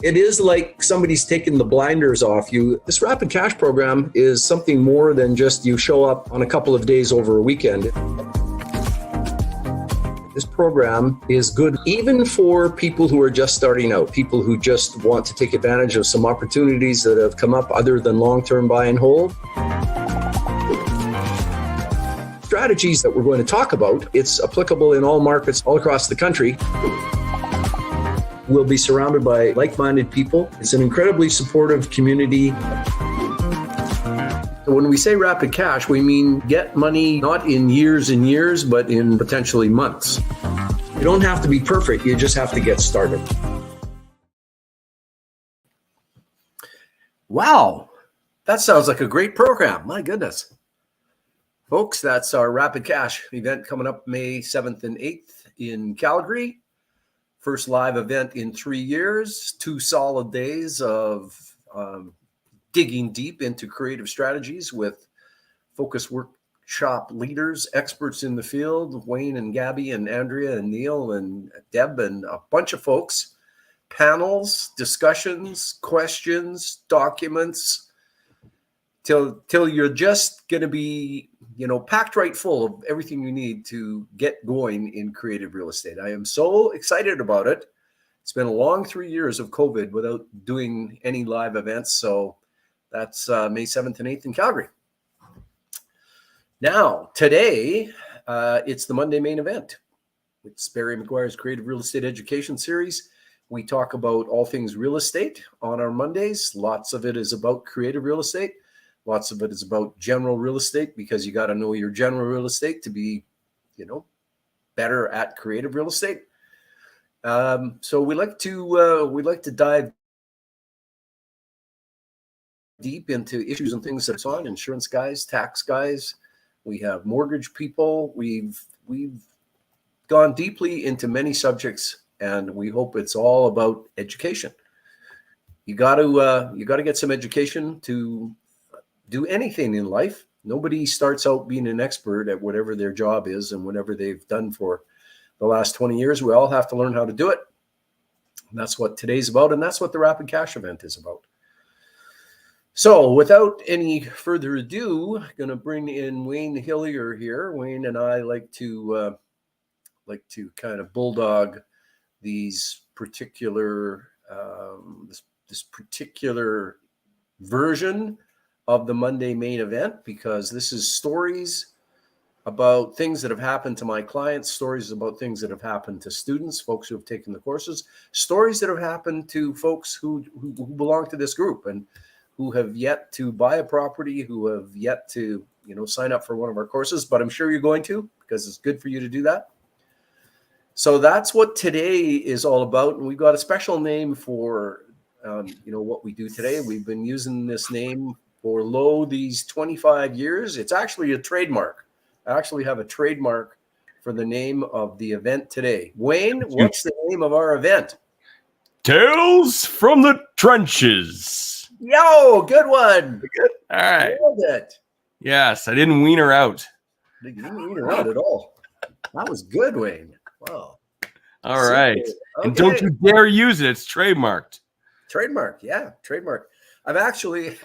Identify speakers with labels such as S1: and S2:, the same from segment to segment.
S1: It is like somebody's taking the blinders off you. This rapid cash program is something more than just you show up on a couple of days over a weekend. This program is good even for people who are just starting out, people who just want to take advantage of some opportunities that have come up other than long-term buy and hold. Strategies that we're going to talk about, it's applicable in all markets all across the country. We'll be surrounded by like-minded people. It's an incredibly supportive community. When we say rapid cash, we mean get money not in years and years, but in potentially months. You don't have to be perfect. You just have to get started.
S2: Wow. That sounds like a great program. My goodness. Folks, that's our Rapid Cash event coming up May 7th and 8th in Calgary. First live event in 3 years, 2 solid days of digging deep into creative strategies with focus workshop leaders, experts in the field, Wayne and Gabby and Andrea and Neil and Deb and a bunch of folks, panels, discussions, questions, documents, till you're just going to be, packed right full of everything you need to get going in creative real estate. I am so excited about it. It's been a long 3 years of COVID without doing any live events. So that's May 7th and 8th in Calgary. Now, today, it's the Monday main event. It's Barry McGuire's Creative Real Estate Education Series. We talk about all things real estate on our Mondays. Lots of it is about creative real estate. Lots of it is about general real estate because you got to know your general real estate to be, better at creative real estate. So we like to dive deep into issues and things that's on. Insurance guys, tax guys. We have mortgage people. We've gone deeply into many subjects, and we hope it's all about education. You got to get some education to do anything in life. Nobody starts out being an expert at whatever their job is and whatever they've done for the last 20 years. We all have to learn how to do it. And that's what today's about. And that's what the Rapid Cash event is about. So without any further ado, I'm going to bring in Wayne Hillier here. Wayne and I like to kind of bulldog these particular, this particular version of the Monday main event, because this is stories about things that have happened to my clients, stories about things that have happened to students, folks who have taken the courses, stories that have happened to folks who belong to this group and who have yet to buy a property, who have yet to, sign up for one of our courses, but I'm sure you're going to, because it's good for you to do that. So that's what today is all about. And we've got a special name for, what we do today. We've been using this name for these 25 years. It's actually a trademark. I actually have a trademark for the name of the event today. Wayne, what's the name of our event?
S3: Tales from the Trenches.
S2: Yo, good one.
S3: Good. All right.
S2: Love it.
S3: Yes, I didn't wean her out.
S2: You didn't wean her out at all. That was good, Wayne. Wow.
S3: All right.
S2: Okay.
S3: And don't you dare use it. It's trademarked.
S2: Trademark. Yeah, trademark. I've actually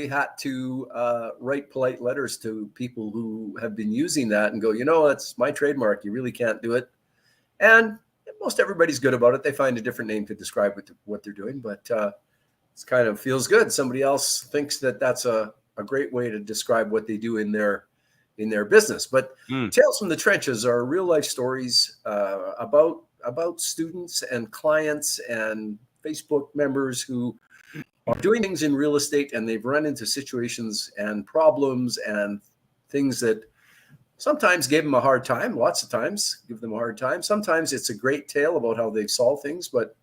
S2: had to write polite letters to people who have been using that and go, that's my trademark. You really can't do it. And most everybody's good about it. They find a different name to describe what they're doing, but it kind of feels good. Somebody else thinks that that's a great way to describe what they do in their business. But Tales from the Trenches are real life stories about students and clients and Facebook members who are doing things in real estate, and they've run into situations and problems and things that sometimes gave them a hard time. Lots of times give them a hard time. Sometimes it's a great tale about how they've solved things, but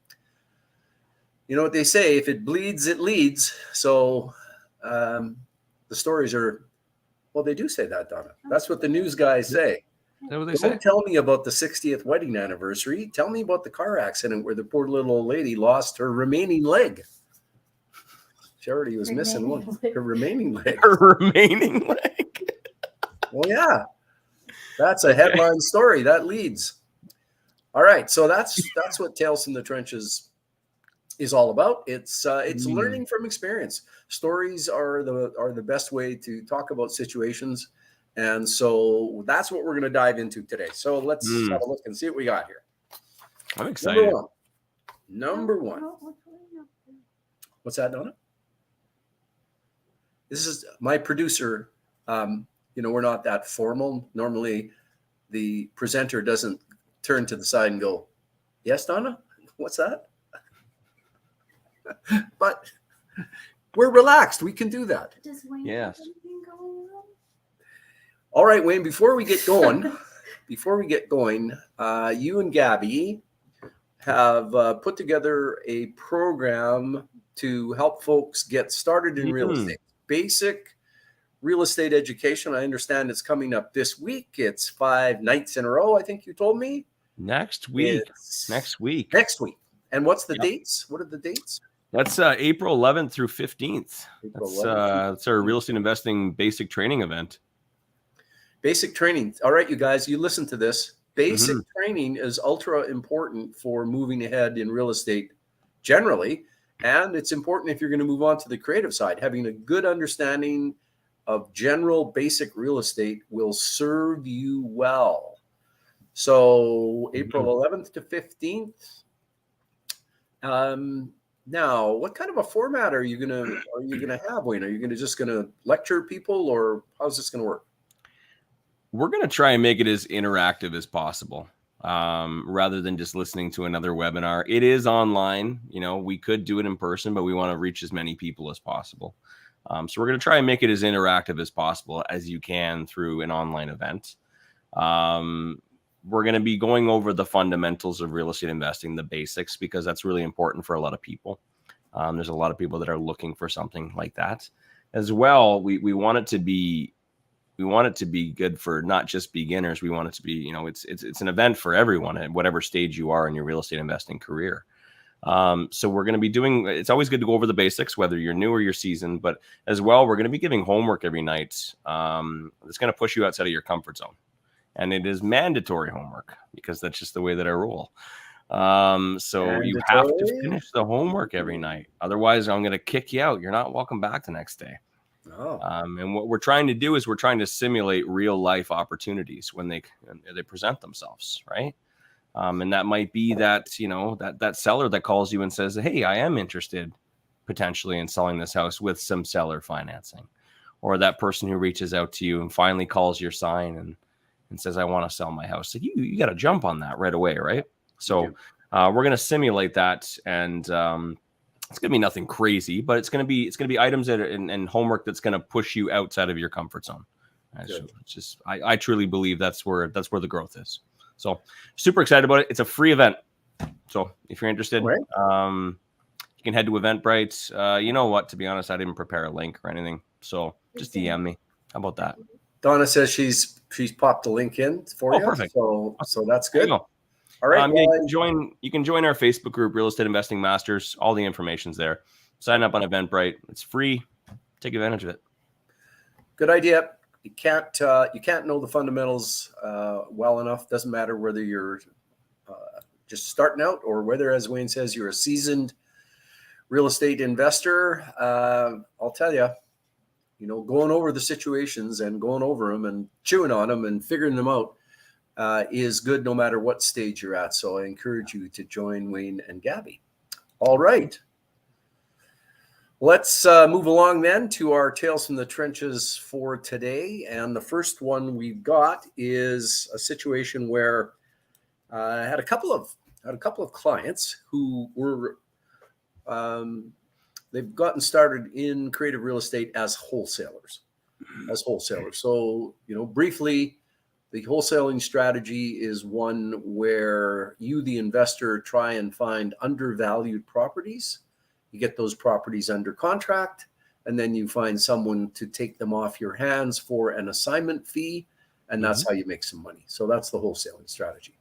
S2: you know what they say, if it bleeds, it leads. So the stories are, well, they do say that, Donna. That's what the news guys say.
S3: Is that what they say?
S2: Don't tell me about the 60th wedding anniversary. Tell me about the car accident where the poor little old lady lost her remaining leg. Charity was missing one. Her remaining leg.
S3: Her remaining leg.
S2: Well, yeah. That's a headline story. That leads. All right. So that's what Tales from the Trenches is all about. It's learning from experience. Stories are the best way to talk about situations, and so that's what we're going to dive into today. So let's have a look and see what we got here.
S3: I'm excited.
S2: Number one. What's that, Donna? This is my producer. We're not that formal. Normally, the presenter doesn't turn to the side and go, "Yes, Donna, what's that?" But we're relaxed. We can do that.
S4: Does Wayne
S3: Yes.
S4: have anything going on?
S2: All right, Wayne, before we get going, you and Gabby have put together a program to help folks get started in real estate. Basic real estate education. I understand it's coming up this week. It's 5 nights in a row, I think you told me.
S3: Next week. Next week.
S2: And what's the dates? What are the dates?
S3: That's April 11th through 15th.
S2: April
S3: That's our real estate investing basic training event.
S2: Basic training. All right, you guys, you listen to this. Basic training is ultra important for moving ahead in real estate generally. And it's important if you're going to move on to the creative side. Having a good understanding of general basic real estate will serve you well. So April 11th to 15th. Now, what kind of a format are you gonna have, Wayne? Are you just gonna lecture people, or how's this gonna work?
S3: We're gonna try and make it as interactive as possible, rather than just listening to another webinar. It is online. We could do it in person, but we want to reach as many people as possible. So we're gonna try and make it as interactive as possible as you can through an online event. We're going to be going over the fundamentals of real estate investing, the basics, because that's really important for a lot of people. There's a lot of people that are looking for something like that as well. We want it to be good for not just beginners. We want it to be, it's an event for everyone at whatever stage you are in your real estate investing career. So we're going to be it's always good to go over the basics, whether you're new or you're seasoned, but as well, we're going to be giving homework every night. It's going to push you outside of your comfort zone. And it is mandatory homework because that's just the way that I roll. So you have to finish the homework every night. Otherwise, I'm going to kick you out. You're not welcome back the next day.
S2: Oh.
S3: And what we're trying to do is we're trying to simulate real life opportunities when they present themselves, right? And that might be that, that seller that calls you and says, "Hey, I am interested potentially in selling this house with some seller financing," or that person who reaches out to you and finally calls your sign and says, "I want to sell my house." So you got to jump on that right away, right? So we're going to simulate that, and it's going to be nothing crazy, but it's going to be items that and homework that's going to push you outside of your comfort zone. So it's just I truly believe that's where the growth is. So super excited about it. It's a free event, so if you're interested, you can head to Eventbrite. You know what? To be honest, I didn't prepare a link or anything, so just DM me. How about that?
S2: Donna says she's popped a link in for you.
S3: Perfect.
S2: So that's good.
S3: All
S2: right.
S3: You can join our Facebook group, Real Estate Investing Masters. All the information's there. Sign up on Eventbrite. It's free. Take advantage of it.
S2: Good idea. You can't know the fundamentals well enough. Doesn't matter whether you're just starting out or whether, as Wayne says, you're a seasoned real estate investor. I'll tell you. Going over the situations and going over them and chewing on them and figuring them out is good no matter what stage you're at. So I encourage you to join Wayne and Gabby. All right. Let's move along then to our Tales from the Trenches for today. And the first one we've got is a situation where I had a couple of clients who were they've gotten started in creative real estate as wholesalers. So, briefly, the wholesaling strategy is one where you, the investor, try and find undervalued properties. You get those properties under contract, and then you find someone to take them off your hands for an assignment fee, and that's how you make some money. So that's the wholesaling strategy.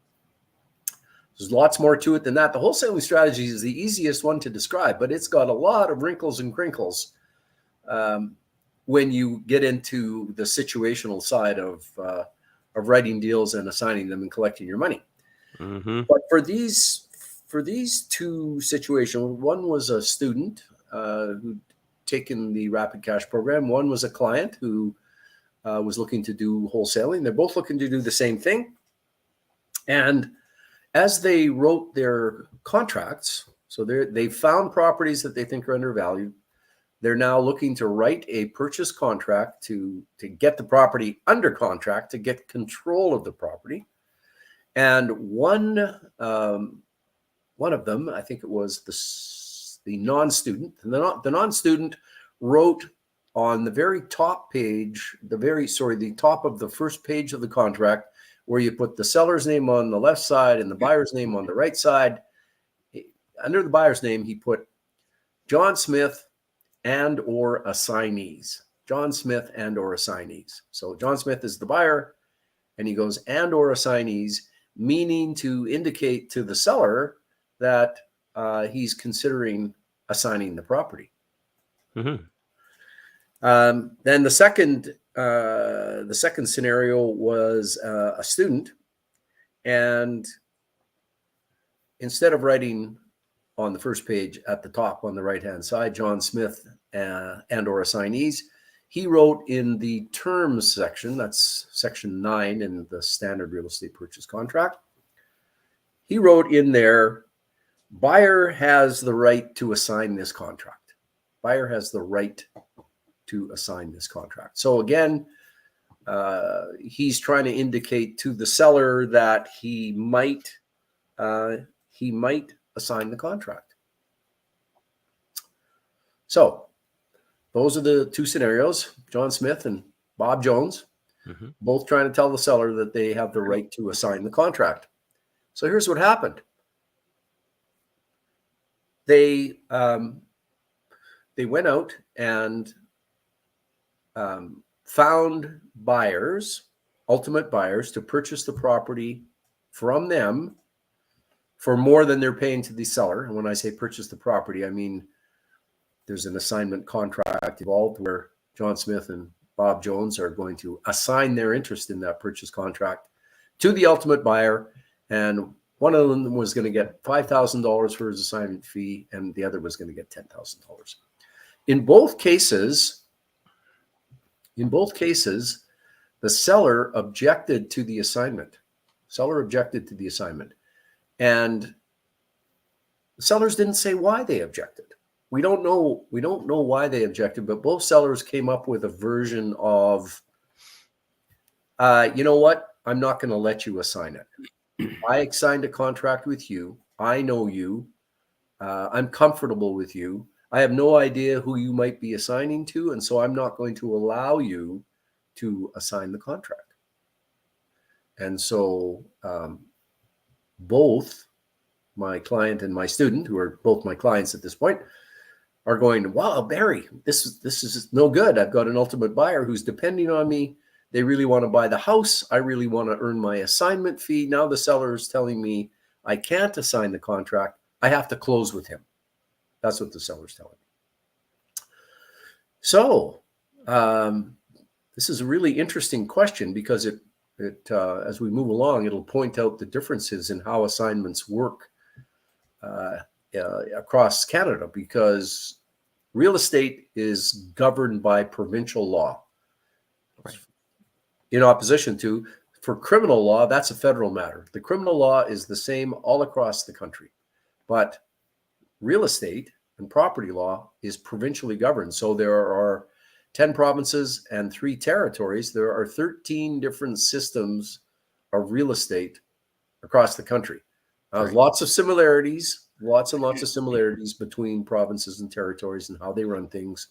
S2: There's lots more to it than that. The wholesaling strategy is the easiest one to describe, but it's got a lot of wrinkles and crinkles when you get into the situational side of writing deals and assigning them and collecting your money. But for these for these two situations, one was a student who'd taken the Rapid Cash program. One was a client who was looking to do wholesaling. They're both looking to do the same thing. And as they wrote their contracts, so they found properties that they think are undervalued. They're now looking to write a purchase contract to get the property under contract, to get control of the property. And one of them, I think it was the non-student, the non-student wrote on the very top page, the top of the first page of the contract, where you put the seller's name on the left side and the buyer's name on the right side. Under the buyer's name, he put John Smith and or assignees. John Smith and or assignees. So John Smith is the buyer, and he goes and or assignees, meaning to indicate to the seller that he's considering assigning the property.
S3: Mm-hmm.
S2: Then the second scenario was a student, and instead of writing on the first page at the top on the right-hand side, John Smith and or assignees, he wrote in the terms section, that's section 9 in the standard real estate purchase contract, he wrote in there, buyer has the right to assign this contract. Buyer has the right to assign this contract. So again, he's trying to indicate to the seller that he might assign the contract. So those are the two scenarios, John Smith and Bob Jones, both trying to tell the seller that they have the right to assign the contract. So here's what happened. They went out and found buyers, ultimate buyers, to purchase the property from them for more than they're paying to the seller. And when I say purchase the property, I mean there's an assignment contract involved where John Smith and Bob Jones are going to assign their interest in that purchase contract to the ultimate buyer. And one of them was going to get $5,000 for his assignment fee, and the other was going to get $10,000. In both cases, the seller objected to the assignment. And the sellers didn't say why they objected. We don't know why they objected, but both sellers came up with a version of, you know what? I'm not going to let you assign it. I signed a contract with you. I know you. I'm comfortable with you. I have no idea who you might be assigning to, and so I'm not going to allow you to assign the contract. And so both my client and my student, who are both my clients at this point, are going, wow, Barry, this is no good. I've got an ultimate buyer who's depending on me. They really want to buy the house. I really want to earn my assignment fee. Now the seller is telling me I can't assign the contract. I have to close with him. That's what the seller's telling me. So this is a really interesting question, because it as we move along, it'll point out the differences in how assignments work across Canada, because real estate is governed by provincial law. Right. In opposition to, for criminal law, that's a federal matter. The criminal law is the same all across the country, but real estate and property law is provincially governed. So there are 10 provinces and 3 territories. There are 13 different systems of real estate across the country. Right. Lots and lots of similarities between provinces and territories and how they run things.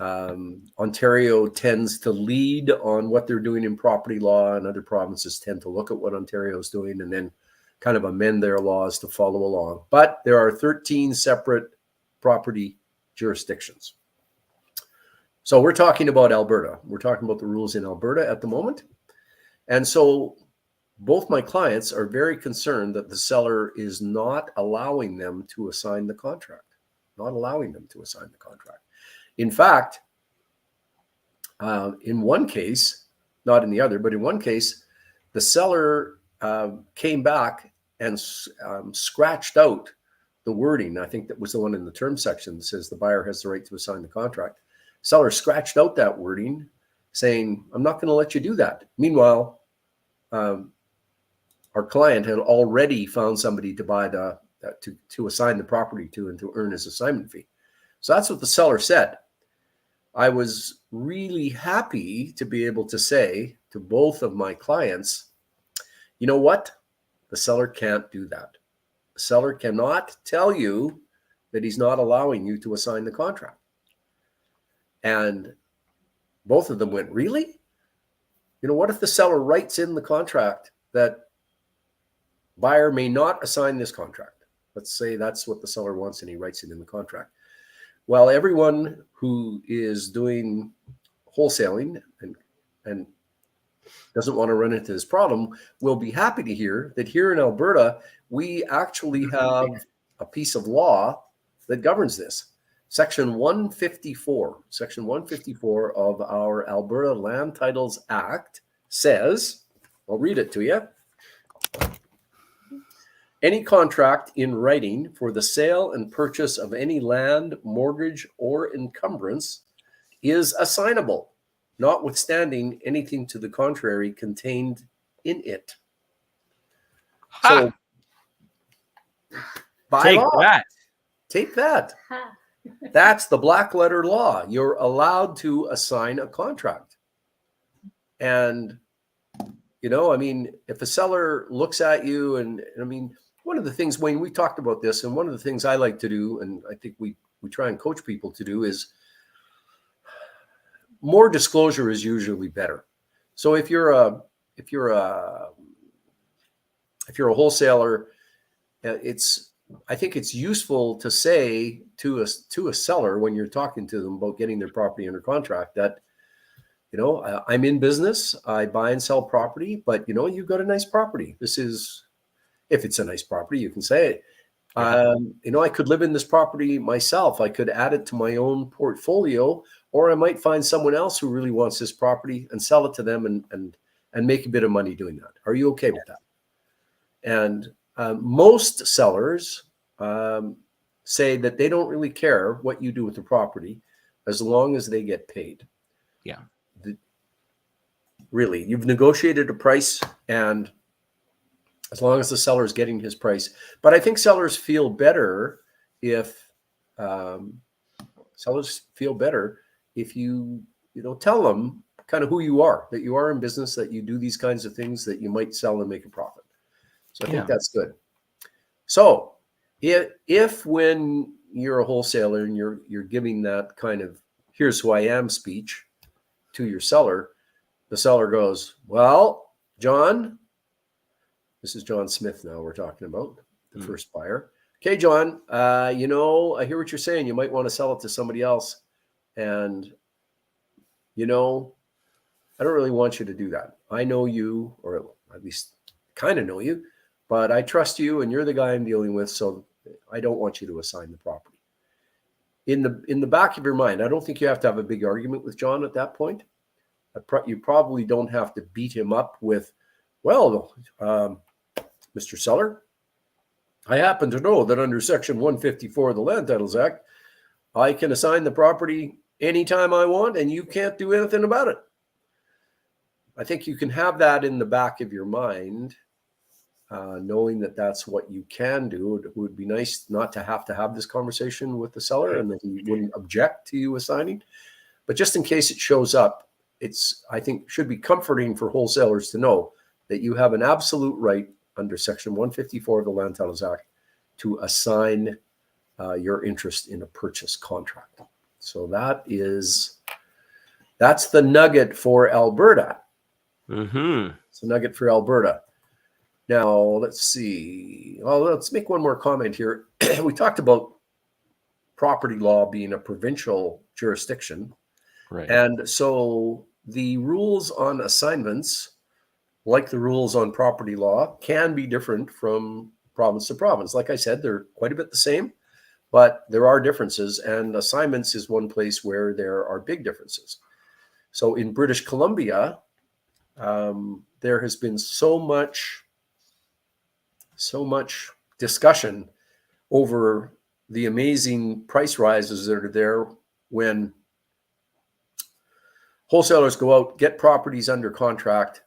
S2: Ontario tends to lead on what they're doing in property law, and other provinces tend to look at what Ontario is doing and then kind of amend their laws to follow along. But there are 13 separate property jurisdictions. So we're talking about Alberta. We're talking about the rules in Alberta at the moment. And so both my clients are very concerned that the seller is not allowing them to assign the contract. In fact, in one case, not in the other, but in one case, the seller came back and scratched out the wording. I think that was the one in the term section that says the buyer has the right to assign the contract. Seller scratched out that wording saying, I'm not going to let you do that. Meanwhile, our client had already found somebody to buy to assign the property to and to earn his assignment fee. So that's what the seller said. I was really happy to be able to say to both of my clients, you know what? The seller can't do that. The seller cannot tell you that he's not allowing you to assign the contract. And both of them went, really? You know, what if the seller writes in the contract that buyer may not assign this contract? Let's say that's what the seller wants and he writes it in the contract. Well, everyone who is doing wholesaling and doesn't want to run into this problem will be happy to hear that here in Alberta, we actually have a piece of law that governs this. Section 154 of our Alberta Land Titles Act says, I'll read it to you. Any contract in writing for the sale and purchase of any land, mortgage, or encumbrance is assignable, notwithstanding anything to the contrary contained in it.
S3: Ha!
S2: So, by
S3: Take
S2: law,
S3: that.
S2: take that.
S4: Ha.
S2: That's the black letter law. You're allowed to assign a contract. And, you know, I mean, if a seller looks at you and I mean, one of the things, Wayne, we talked about this, and one of the things I like to do, and I think we try and coach people to do, is more disclosure is usually better. So if you're a wholesaler, I think it's useful to say to a seller when you're talking to them about getting their property under contract that, you know, I'm in business, I buy and sell property, but you know, you've got a nice property. This is, if it's a nice property, you can say it. You know, I could live in this property myself. I could add it to my own portfolio, or I might find someone else who really wants this property and sell it to them and make a bit of money doing that. Are you okay with that? And most sellers say that they don't really care what you do with the property as long as they get paid.
S3: Yeah.
S2: Really, you've negotiated a price, and as long as the seller is getting his price. But I think sellers feel better if you tell them kind of who you are, that you are in business, that you do these kinds of things, that you might sell and make a profit. So I think that's good. So if when you're a wholesaler and you're giving that kind of here's who I am speech to your seller, the seller goes, well, John, this is John Smith now we're talking about, the first buyer. Okay, John, you know, I hear what you're saying. You might want to sell it to somebody else. And, you know, I don't really want you to do that. I know you, or at least kind of know you, but I trust you and you're the guy I'm dealing with. So I don't want you to assign the property. In the back of your mind, I don't think you have to have a big argument with John at that point. You probably don't have to beat him up with, well, Mr. Seller, I happen to know that under Section 154 of the Land Titles Act, I can assign the property anytime I want, and you can't do anything about it. I think you can have that in the back of your mind, knowing that that's what you can do. It would be nice not to have this conversation with the seller and that he wouldn't object to you assigning. But just in case it shows up, I think should be comforting for wholesalers to know that you have an absolute right under Section 154 of the Land Titles Act to assign your interest in a purchase contract. So that's the nugget for Alberta.
S3: Mm-hmm.
S2: It's a nugget for Alberta. Now, let's see. Well, let's make one more comment here. We talked about property law being a provincial jurisdiction.
S3: Right.
S2: And so the rules on assignments, like the rules on property law, can be different from province to province. Like I said, they're quite a bit the same, but there are differences. And assignments is one place where there are big differences. So in British Columbia, there has been so much so much discussion over the amazing price rises that are there when wholesalers go out, get properties under contract,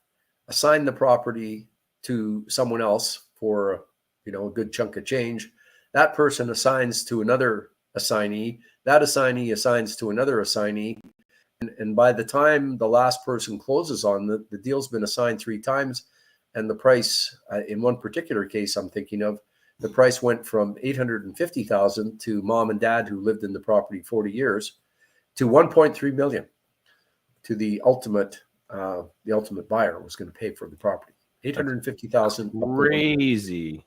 S2: assign the property to someone else for, a good chunk of change. That person assigns to another assignee. That assignee assigns to another assignee. And by the time the last person closes on the deal's been assigned 3 times, and the price, in one particular case I'm thinking of, the price went from $850,000 to mom and dad who lived in the property 40 years to $1.3 million to the ultimate buyer was going to pay for the property. $850,000.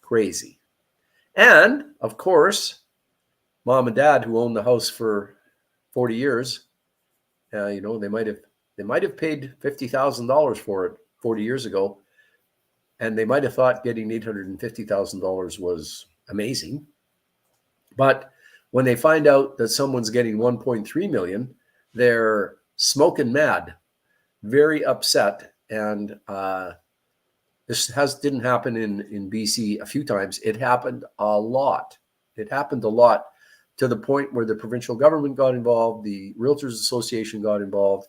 S2: Crazy. And of course, mom and dad who owned the house for 40 years, they might have paid $50,000 for it 40 years ago, and they might have thought getting $850,000 was amazing. But when they find out that someone's getting $1.3 million, they're smoking mad, very upset. And this didn't happen in BC a few times. It happened a lot. It happened a lot, to the point where the provincial government got involved, the Realtors Association got involved,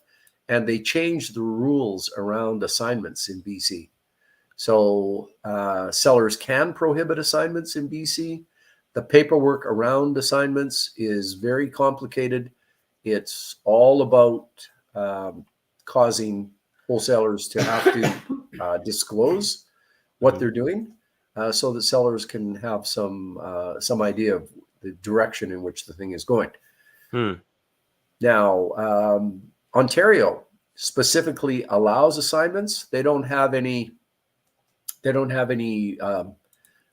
S2: and they changed the rules around assignments in BC. So sellers can prohibit assignments in BC. The paperwork around assignments is very complicated. It's all about causing wholesalers to have to disclose what they're doing, so that sellers can have some idea of the direction in which the thing is going. Now, Ontario specifically allows assignments. They don't have any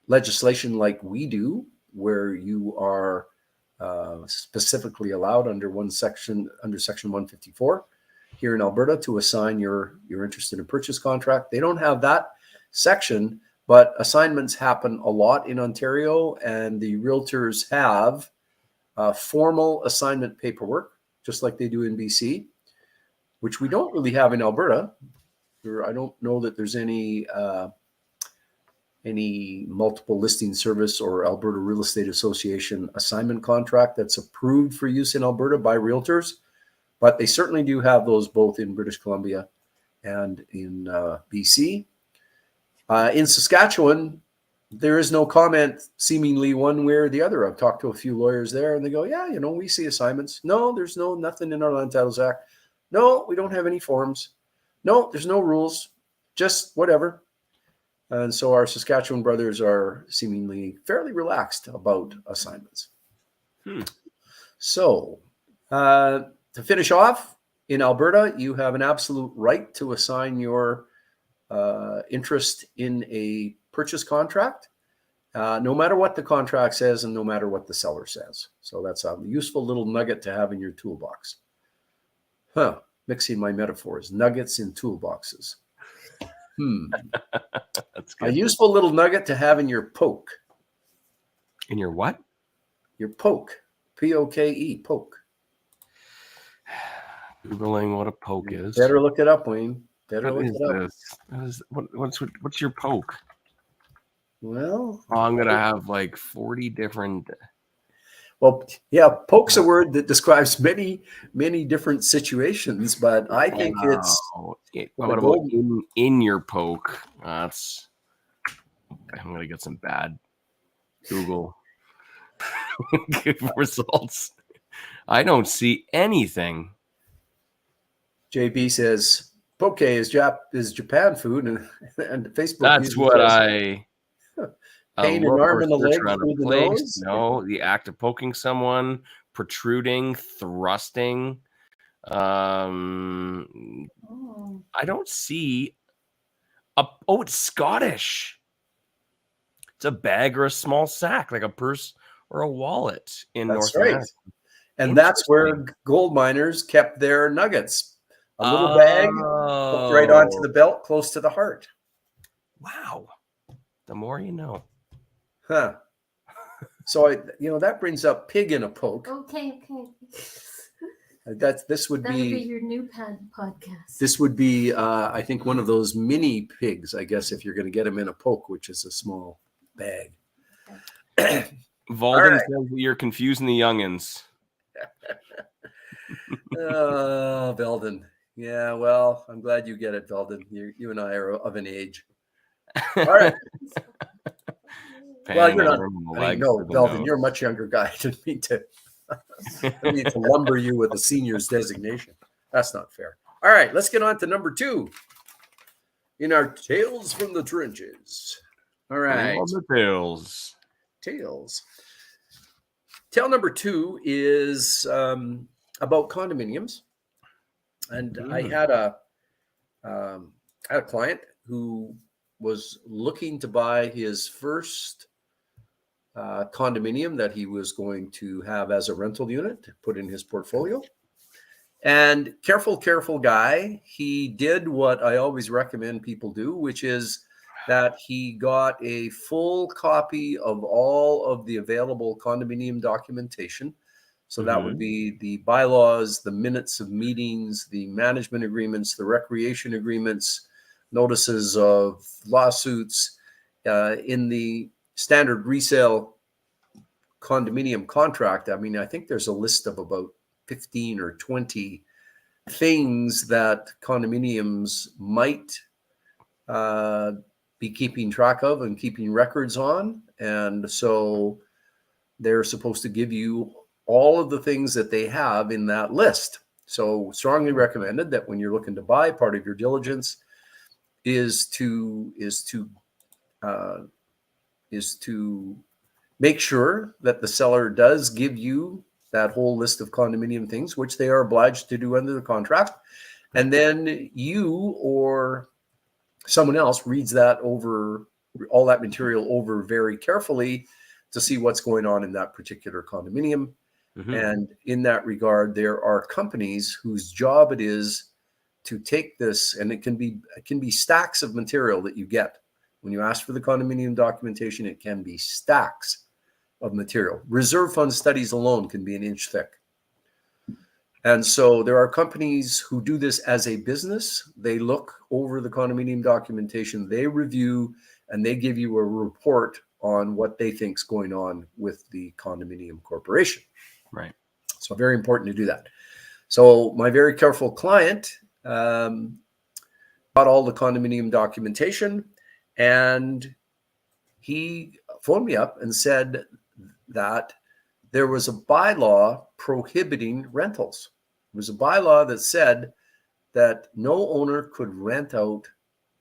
S2: legislation like we do, where you are specifically allowed under Section 154 here in Alberta to assign your interest in a purchase contract. They don't have that section, but assignments happen a lot in Ontario, and the realtors have formal assignment paperwork, just like they do in BC, which we don't really have in Alberta. I don't know that there's any multiple listing service or Alberta Real Estate Association assignment contract that's approved for use in Alberta by realtors, but they certainly do have those both in British Columbia and in BC. In Saskatchewan, there is no comment seemingly one way or the other. I've talked to a few lawyers there, and they go, yeah, we see assignments. No, there's nothing in our Land Titles Act. No, we don't have any forms. No, there's no rules, just whatever. And so our Saskatchewan brothers are seemingly fairly relaxed about assignments. So to finish off, in Alberta, you have an absolute right to assign your interest in a purchase contract, no matter what the contract says and no matter what the seller says. So that's a useful little nugget to have in your toolbox. Mixing my metaphors, nuggets in toolboxes.
S3: That's good.
S2: A useful little nugget to have in your poke.
S3: In your what?
S2: Your poke. P-O-K-E, poke.
S3: Googling what a poke is.
S2: Better look it up, Wayne.
S3: What is this? What's your poke?
S2: Well,
S3: I'm gonna have like 40 different.
S2: Well, yeah, poke's a word that describes many, many different situations, but I think it's
S3: what about in your poke? That's I'm gonna get some bad Google results. I don't see anything.
S2: JB says poke is Japan food, and Facebook.
S3: That's what I.
S2: Pain an arm and a leg through the nose?
S3: No, the act of poking someone, protruding, thrusting. I don't see it's Scottish. It's a bag or a small sack, like a purse or a wallet in North America.
S2: And that's where gold miners kept their nuggets. A little bag hooked right onto the belt, close to the heart.
S3: Wow. The more you know.
S2: Huh. So that brings up pig in a poke.
S4: Okay.
S2: This would
S4: That would be
S2: be
S4: your new podcast.
S2: this would be I think one of those mini pigs, I guess, if you're going to get them in a poke, which is a small bag.
S3: Valden
S2: right.
S3: says that you're confusing the youngins.
S2: Oh, Veldon. Yeah, well, I'm glad you get it, Veldon. You and I are of an age. All right. Well, you're not. No, Veldon, you're a much younger guy. I didn't mean to lumber you with a senior's designation. That's not fair. All right, let's get on to number 2 in our Tales from the Trenches. All right.
S3: On the tales.
S2: Tales. Tale number 2 is about condominiums. And I had a client who was looking to buy his first condominium that he was going to have as a rental unit to put in his portfolio. And careful guy, he did what I always recommend people do, which is that he got a full copy of all of the available condominium documentation. So that would be the bylaws, the minutes of meetings, the management agreements, the recreation agreements, notices of lawsuits. In the standard resale condominium contract, I mean, I think there's a list of about 15 or 20 things that condominiums might be keeping track of and keeping records on. And so they're supposed to give you all of the things that they have in that list. So strongly recommended that when you're looking to buy, part of your diligence is to make sure that the seller does give you that whole list of condominium things, which they are obliged to do under the contract. And then you or someone else reads that over, all that material over very carefully to see what's going on in that particular condominium. And in that regard, there are companies whose job it is to take this, and it can be stacks of material that you get when you ask for the condominium documentation. It can be stacks of material. Reserve fund studies alone can be an inch thick. And so there are companies who do this as a business. They look over the condominium documentation, they review, and they give you a report on what they think is going on with the condominium corporation.
S3: Right.
S2: So very important to do that. So my very careful client got all the condominium documentation, and he phoned me up and said that there was a bylaw prohibiting rentals. There was a bylaw that said that no owner could rent out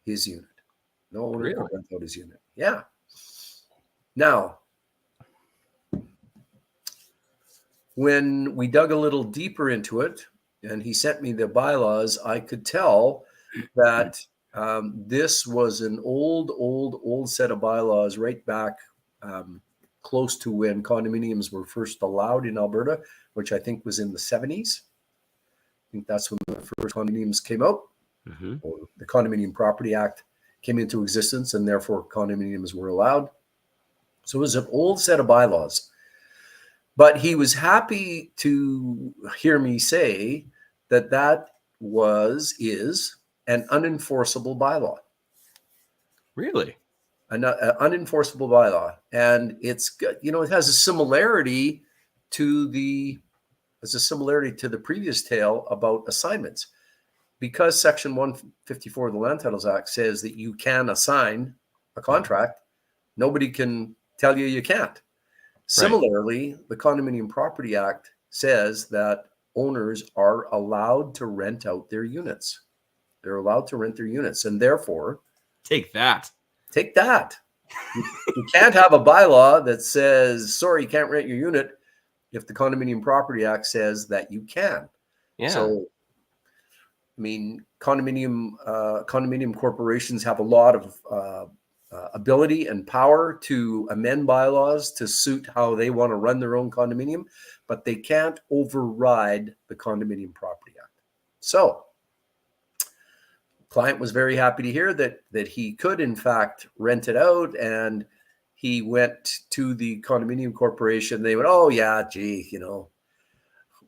S2: his unit. No owner could rent out his unit. Yeah. Now, when we dug a little deeper into it, and he sent me the bylaws, I could tell that this was an old set of bylaws right back close to when condominiums were first allowed in Alberta, which I think was in the 70s. I think that's when the first condominiums came out. Or the Condominium Property Act came into existence, and therefore condominiums were allowed. So it was an old set of bylaws. But he was happy to hear me say that is an unenforceable bylaw.
S3: Really?
S2: An unenforceable bylaw. And it's good. You know, it has a similarity to the previous tale about assignments. Because Section 154 of the Land Titles Act says that you can assign a contract, nobody can tell you can't. Similarly, the Condominium Property Act says that owners are allowed to rent out their units. They're allowed to rent their units, and therefore,
S3: take that.
S2: You can't have a bylaw that says, sorry, you can't rent your unit, if the Condominium Property Act says that you can.
S3: Yeah.
S2: So, I mean, condominium corporations have a lot of ability and power to amend bylaws to suit how they want to run their own condominium, but they can't override the Condominium Property Act. So, client was very happy to hear that he could in fact rent it out, and he went to the condominium corporation. They went, oh yeah, gee, you know,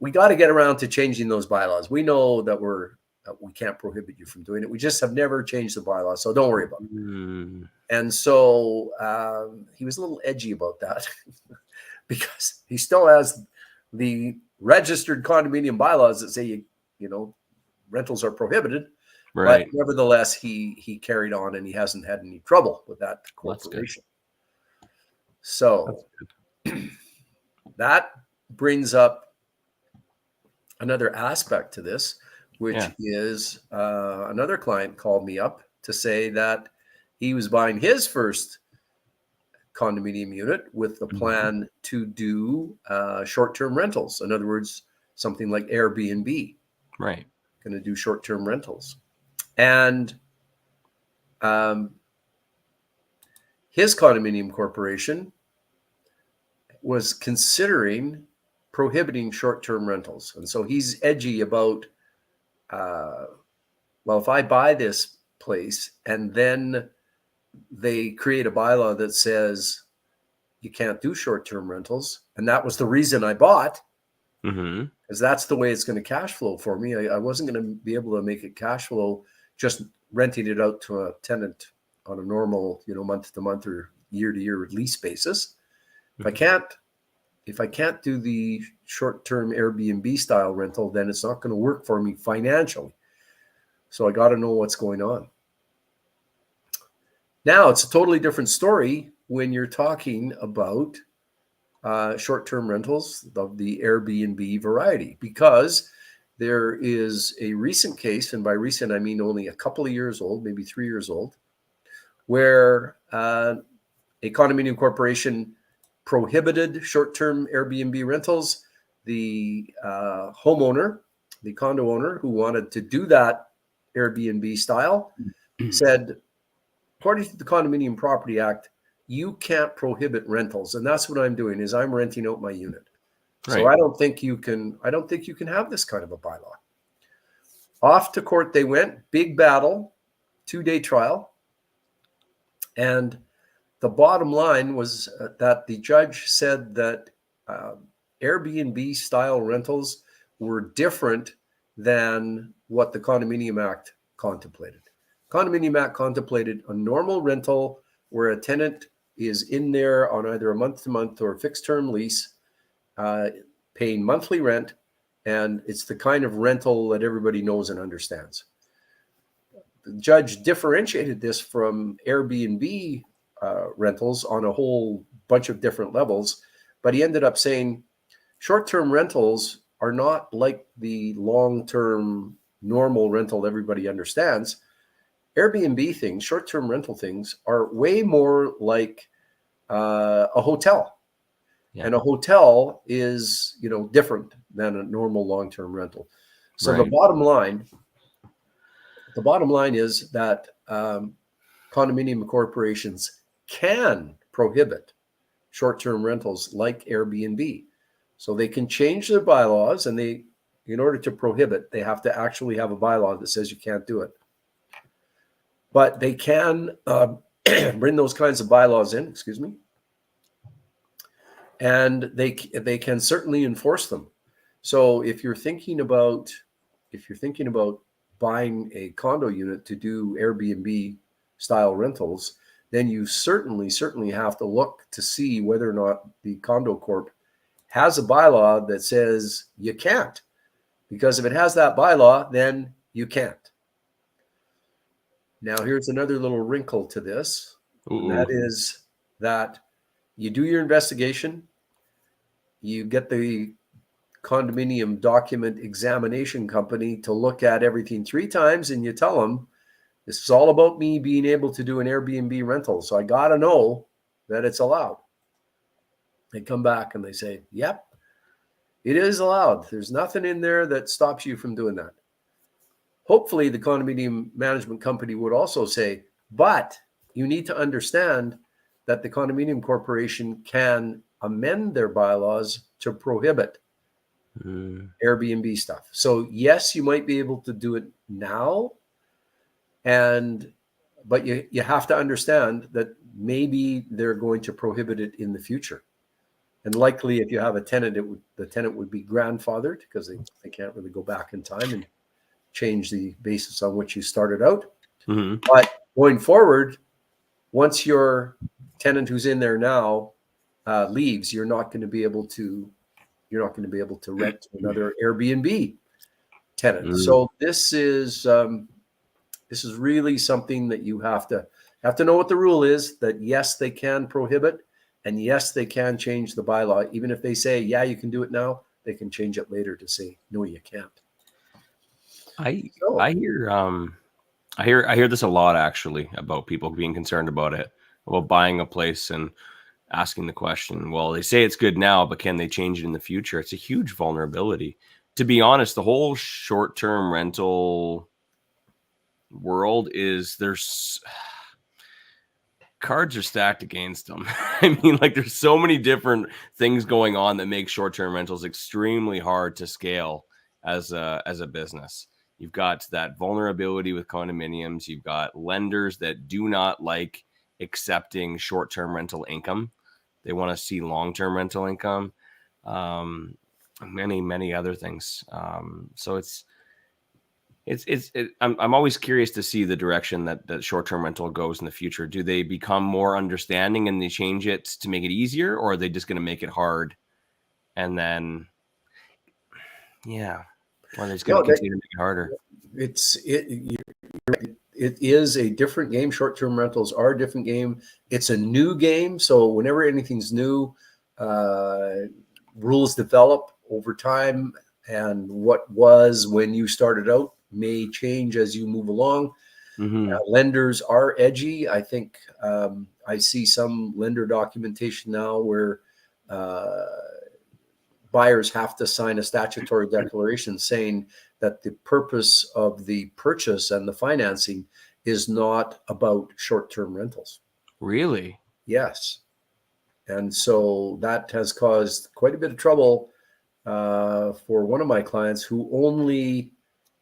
S2: we got to get around to changing those bylaws. We know that we can't prohibit you from doing it. We just have never changed the bylaws, so don't worry about it.
S3: Mm.
S2: And so he was a little edgy about that because he still has the registered condominium bylaws that say rentals are prohibited.
S3: Right.
S2: But nevertheless, he carried on, and he hasn't had any trouble with that corporation. So that brings up another aspect to this, which is another client called me up to say that he was buying his first condominium unit with the plan to do short-term rentals. In other words, something like Airbnb.
S3: Right.
S2: Going to do short-term rentals. And his condominium corporation was considering prohibiting short-term rentals. And so he's edgy about, if I buy this place and then they create a bylaw that says you can't do short-term rentals, and that was the reason I bought, because that's the way it's going to cash flow for me. I wasn't going to be able to make it cash flow just renting it out to a tenant on a normal, month-to-month or year-to-year lease basis. If I can't do the short-term Airbnb style rental, then it's not going to work for me financially. So I got to know what's going on. Now it's a totally different story when you're talking about short-term rentals of the Airbnb variety, because there is a recent case, and by recent I mean only a couple of years old, maybe 3 years old, where a condominium corporation prohibited short-term Airbnb rentals. The homeowner, the condo owner who wanted to do that Airbnb style, said, according to the Condominium Property Act, you can't prohibit rentals, and that's what I'm doing. Is I'm renting out my unit. Right. So I don't think you can have this kind of a bylaw. Off to court they went, big battle, 2-day trial, and the bottom line was that the judge said that Airbnb style rentals were different than what the Condominium Act contemplated. Condominium Act contemplated a normal rental where a tenant is in there on either a month-to-month or fixed term lease, paying monthly rent, and it's the kind of rental that everybody knows and understands. The judge differentiated this from Airbnb rentals on a whole bunch of different levels, but he ended up saying short-term rentals are not like the long-term normal rental everybody understands. Airbnb things, short-term rental things, are way more like a hotel. Yeah. And a hotel is, different than a normal long-term rental. So right. The bottom line is that condominium corporations can prohibit short-term rentals like Airbnb. So they can change their bylaws, and in order to prohibit, they have to actually have a bylaw that says you can't do it. But they can bring those kinds of bylaws in, and they can certainly enforce them. So if you're thinking about buying a condo unit to do Airbnb style rentals, then you certainly have to look to see whether or not the condo corp has a bylaw that says you can't. Because if it has that bylaw, then you can't. Now, here's another little wrinkle to this. And that is that you do your investigation, you get the condominium document examination company to look at everything 3 times, and you tell them, this is all about me being able to do an Airbnb rental, so I got to know that it's allowed. They come back and they say, yep, it is allowed. There's nothing in there that stops you from doing that. Hopefully, the condominium management company would also say, but you need to understand that the condominium corporation can amend their bylaws to prohibit Airbnb stuff. So yes, you might be able to do it now, but you have to understand that maybe they're going to prohibit it in the future. And likely, if you have a tenant, the tenant would be grandfathered because they can't really go back in time and change the basis on which you started out.
S3: Mm-hmm.
S2: But going forward, once your tenant who's in there now leaves, you're not going to be able to rent to another Airbnb tenant.
S3: Mm.
S2: So this is really something that you have to know what the rule is. That yes, they can prohibit, and yes, they can change the bylaw. Even if they say, yeah, you can do it now, they can change it later to say, no, you can't.
S3: I hear this a lot, actually, about people being concerned about it, about buying a place and asking the question, well, they say it's good now, but can they change it in the future? It's a huge vulnerability. To be honest, the whole short-term rental world there's cards are stacked against them. I mean, like, there's so many different things going on that make short-term rentals extremely hard to scale as a business. You've got that vulnerability with condominiums. You've got lenders that do not like accepting short-term rental income. They want to see long-term rental income. Many other things. So I'm always curious to see the direction that short-term rental goes in the future. Do they become more understanding and they change it to make it easier, or are they just going to make it hard? And then, or are they just going to continue to make it harder?
S2: It is a different game. Short-term rentals are a different game. It's a new game. So whenever anything's new, rules develop over time, and what was when you started out may change as you move along.
S3: Mm-hmm.
S2: Lenders are edgy. I think I see some lender documentation now where buyers have to sign a statutory declaration saying that the purpose of the purchase and the financing is not about short-term rentals.
S3: Really?
S2: Yes. And so that has caused quite a bit of trouble for one of my clients who only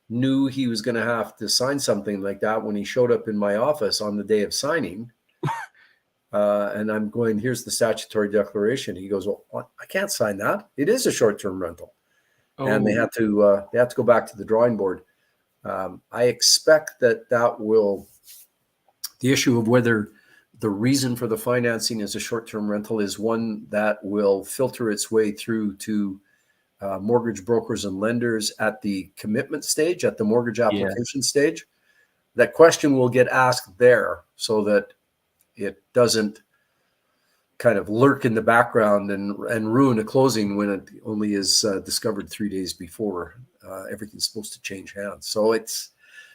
S2: knew he was going to have to sign something like that when he showed up in my office on the day of signing. And I'm going, here's the statutory declaration. He goes, well, I can't sign that. It is a short-term rental. Oh. And they have to go back to the drawing board. I expect that will, the issue of whether the reason for the financing is a short-term rental is one that will filter its way through to mortgage brokers and lenders at the commitment stage, at the mortgage application stage. That question will get asked there so that it doesn't kind of lurk in the background and ruin a closing when it only is discovered 3 days before everything's supposed to change hands. So it's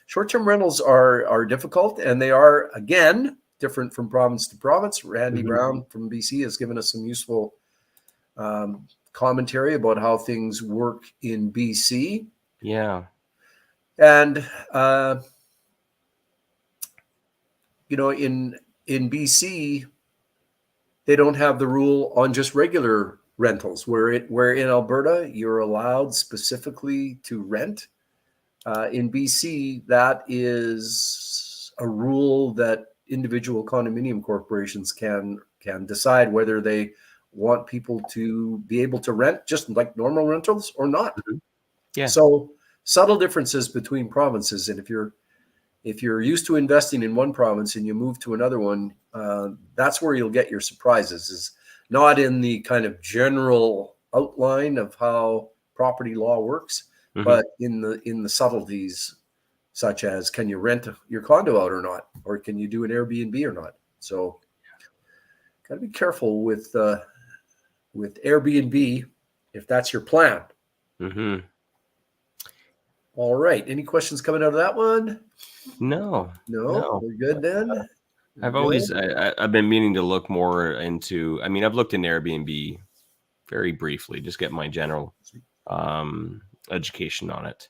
S2: short-term rentals are difficult, and they are, again, different from province to province. Randy Brown from BC has given us some useful commentary about how things work in BC.
S3: Yeah.
S2: And, in BC, they don't have the rule on just regular rentals, where in Alberta, you're allowed specifically to rent. In BC, that is a rule that individual condominium corporations can decide whether they want people to be able to rent just like normal rentals or not.
S3: Mm-hmm. Yeah.
S2: So subtle differences between provinces. And if you're used to investing in one province and you move to another one, that's where you'll get your surprises, is not in the kind of general outline of how property law works, but in the subtleties, such as, can you rent your condo out or not, or can you do an Airbnb or not? So got to be careful with Airbnb if that's your plan.
S3: Mm-hmm.
S2: All right. Any questions coming out of that one?
S3: No.
S2: We're good then.
S3: I've been meaning to look more into, I've looked into Airbnb very briefly, just get my general education on it,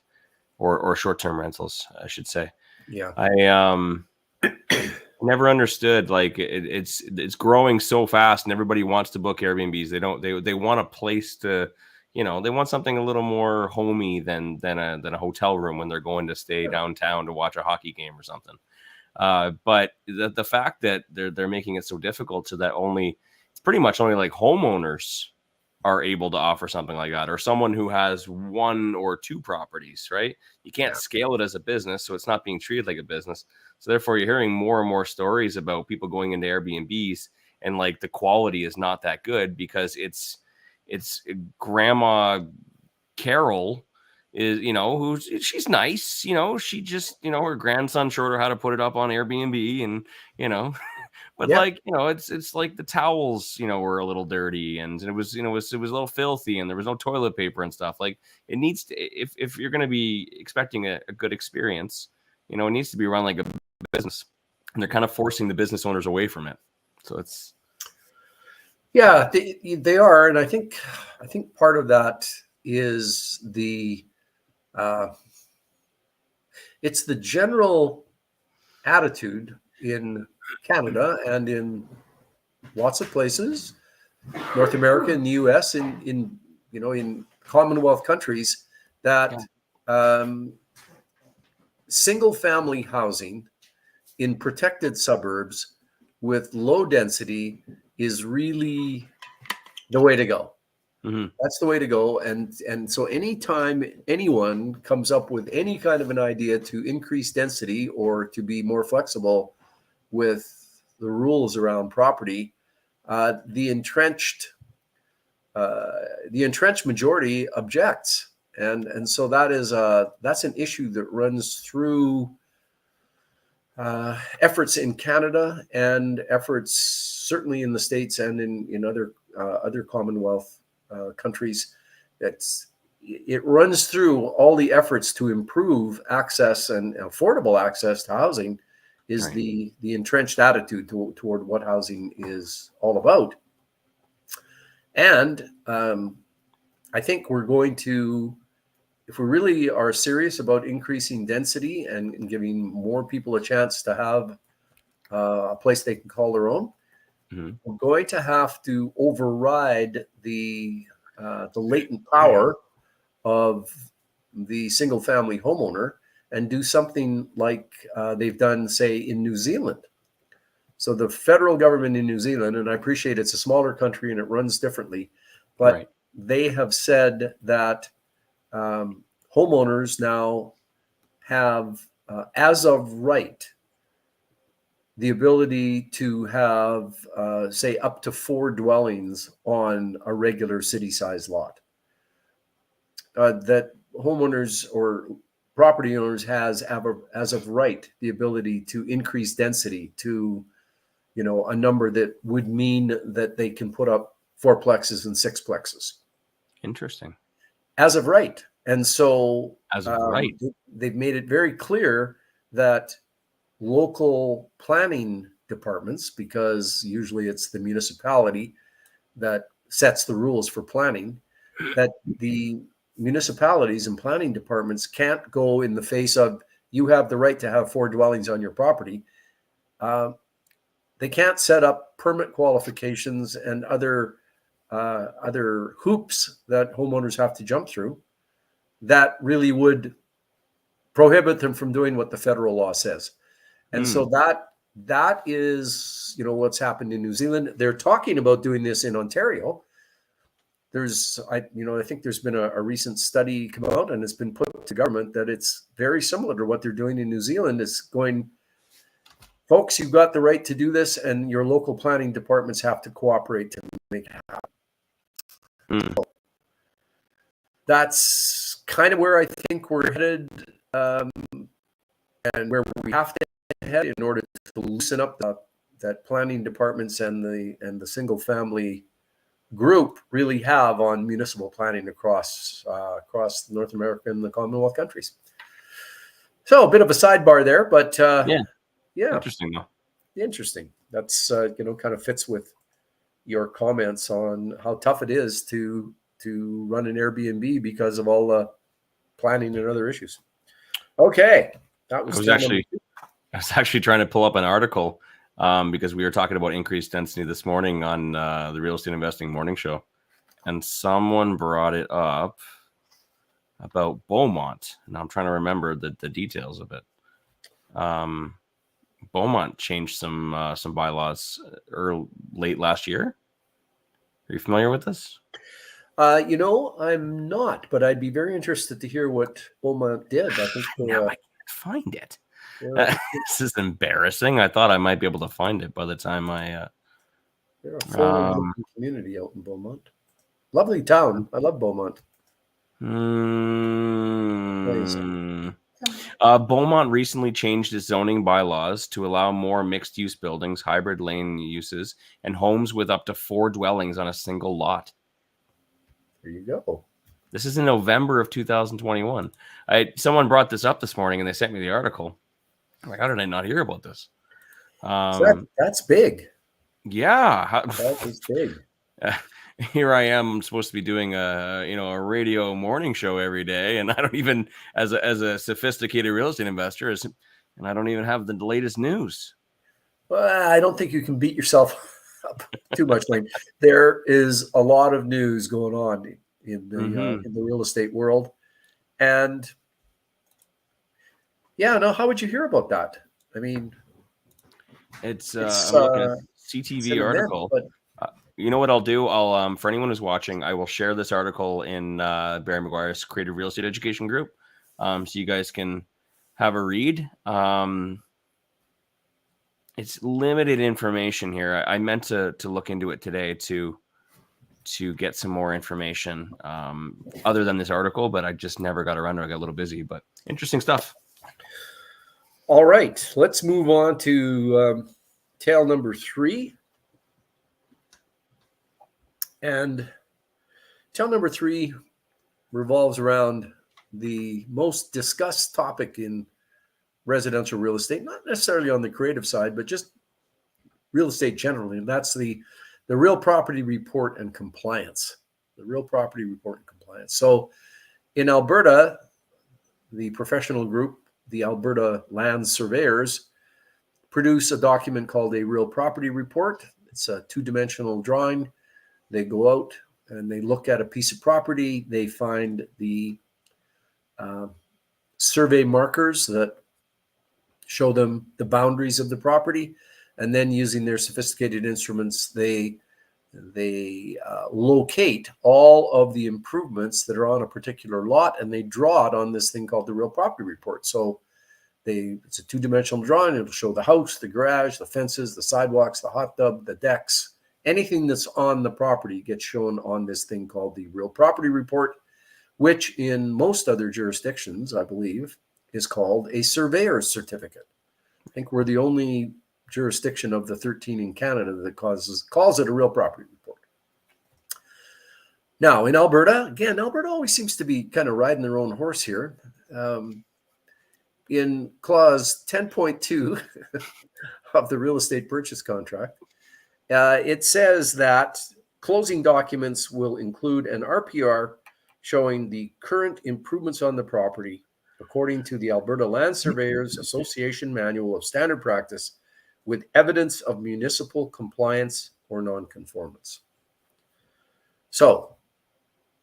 S3: or short-term rentals, I should say.
S2: Yeah.
S3: I never understood, like, it's growing so fast and everybody wants to book Airbnbs. They want a place to, they want something a little more homey than a hotel room when they're going to stay downtown to watch a hockey game or something. But the fact that they're making it so difficult so that it's pretty much only like homeowners are able to offer something like that, or someone who has 1 or 2 properties, right? You can't scale it as a business, so it's not being treated like a business. So therefore, you're hearing more and more stories about people going into Airbnbs, and like the quality is not that good because it's Grandma Carol is, she's nice, she just, her grandson showed her how to put it up on Airbnb, and but it's like the towels, were a little dirty, and it was, it was a little filthy, and there was no toilet paper and stuff. Like, it needs to, if you're going to be expecting a good experience, it needs to be run like a business, and they're kind of forcing the business owners away from it. So it's,
S2: yeah, they are. And I think part of that is it's the general attitude in Canada and in lots of places, North America and the US, in Commonwealth countries, that single family housing in protected suburbs with low density is really the way to go.
S3: mm-hmm.
S2: That's the way to go. And so anytime anyone comes up with any kind of an idea to increase density or to be more flexible with the rules around property, the entrenched majority objects, and so that's an issue that runs through efforts in Canada and efforts certainly in the States and in other Commonwealth countries. It runs through all the efforts to improve access and affordable access to housing. Is
S3: Right.
S2: the entrenched attitude toward what housing is all about. And I think we're going to, if we really are serious about increasing density and giving more people a chance to have a place they can call their own,
S3: Mm-hmm.
S2: we're going to have to override the latent power of the single family homeowner and do something like they've done, say, in New Zealand. So the federal government in New Zealand, and I appreciate it's a smaller country and it runs differently, but
S3: Right.
S2: they have said that homeowners now have, as of right, the ability to have, say, up to 4 dwellings on a regular city-sized lot. That homeowners or property owners have, as of right, the ability to increase density to, a number that would mean that they can put up 4 plexes and 6 plexes.
S3: Interesting.
S2: As of right. And so
S3: As of right.
S2: They've made it very clear that local planning departments, because usually it's the municipality that sets the rules for planning, that the municipalities and planning departments can't go in the face of, you have the right to have 4 dwellings on your property. They can't set up permit qualifications and other hoops that homeowners have to jump through that really would prohibit them from doing what the federal law says. And so that is, what's happened in New Zealand. They're talking about doing this in Ontario. I think there's been a recent study come out and it's been put to government that it's very similar to what they're doing in New Zealand. It's going, folks, you've got the right to do this, and your local planning departments have to cooperate to make it happen. So that's kind of where I think we're headed, and where we have to head in order to loosen up that planning departments and the single family group really have on municipal planning across North America and the Commonwealth countries. So a bit of a sidebar there, but yeah,
S3: Interesting though.
S2: Interesting. That's kind of fits with your comments on how tough it is to run an Airbnb because of all the planning and other issues. Okay, that was.
S3: I was actually trying to pull up an article because we were talking about increased density this morning on the Real Estate Investing Morning Show, and someone brought it up about Beaumont. Now I'm trying to remember the details of it. Beaumont changed some bylaws late last year. Are you familiar with this?
S2: I'm not, but I'd be very interested to hear what Beaumont did. I think
S3: Now I can't find it.
S2: they're,
S3: This is embarrassing. I thought I might be able to find it by the time I.
S2: they're a forward-looking community out in Beaumont. Lovely town. I love Beaumont.
S3: Beaumont recently changed its zoning bylaws to allow more mixed-use buildings, hybrid lane uses, and homes with up to 4 dwellings on a single lot.
S2: There you go.
S3: This is in November of 2021. Someone brought this up this morning, and they sent me the article. I'm like, how did I not hear about this?
S2: That's big.
S3: Yeah,
S2: That is big.
S3: Here I am. I'm supposed to be doing a radio morning show every day, and I don't even, as a sophisticated real estate investor, and I don't even have the latest news.
S2: Well, I don't think you can beat yourself up too much, Wayne. There is a lot of news going on in the real estate world, and how would you hear about that? I mean,
S3: it's I'm looking at CTV article.
S2: But
S3: you know what I'll do? I'll for anyone who's watching, I will share this article in Barry McGuire's Creative Real Estate Education Group, so you guys can have a read. It's limited information here. I meant to look into it today to get some more information other than this article, but I just never got around to it. I got a little busy, but interesting stuff.
S2: All right, let's move on to tale number 3. And tale number 3 revolves around the most discussed topic in residential real estate, not necessarily on the creative side, but just real estate generally. And that's the real property report and compliance. The real property report and compliance. So in Alberta, the professional group, the Alberta Land Surveyors, produce a document called a real property report. It's a 2-dimensional drawing. They go out and they look at a piece of property. They find the survey markers that show them the boundaries of the property. And then using their sophisticated instruments, they locate all of the improvements that are on a particular lot, and they draw it on this thing called the real property report. So it's a 2-dimensional drawing. It'll show the house, the garage, the fences, the sidewalks, the hot tub, the decks. Anything that's on the property gets shown on this thing called the real property report, which in most other jurisdictions, I believe, is called a surveyor's certificate. I think we're the only jurisdiction of the 13 in Canada that calls it a real property report. Now, in Alberta, again, Alberta always seems to be kind of riding their own horse here. In clause 10.2 of the real estate purchase contract, it says that closing documents will include an RPR showing the current improvements on the property according to the Alberta Land Surveyors Association Manual of Standard Practice, with evidence of municipal compliance or nonconformance. So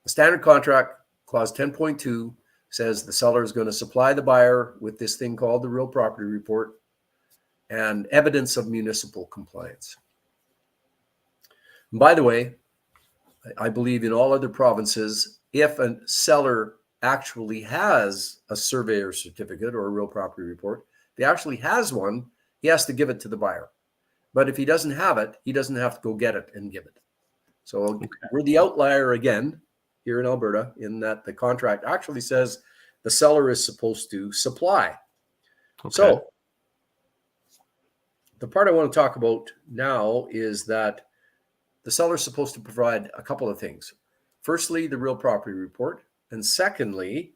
S2: the standard contract, clause 10.2, says the seller is going to supply the buyer with this thing called the real property report and evidence of municipal compliance. And by the way, I believe in all other provinces, if a seller actually has a surveyor certificate or a real property report, if he actually has one, he has to give it to the buyer. But if he doesn't have it, he doesn't have to go get it and give it. So we're the outlier again here in Alberta, in that the contract actually says the seller is supposed to supply. Okay. So the part I want to talk about now is that the seller is supposed to provide a couple of things. Firstly, the real property report. And secondly,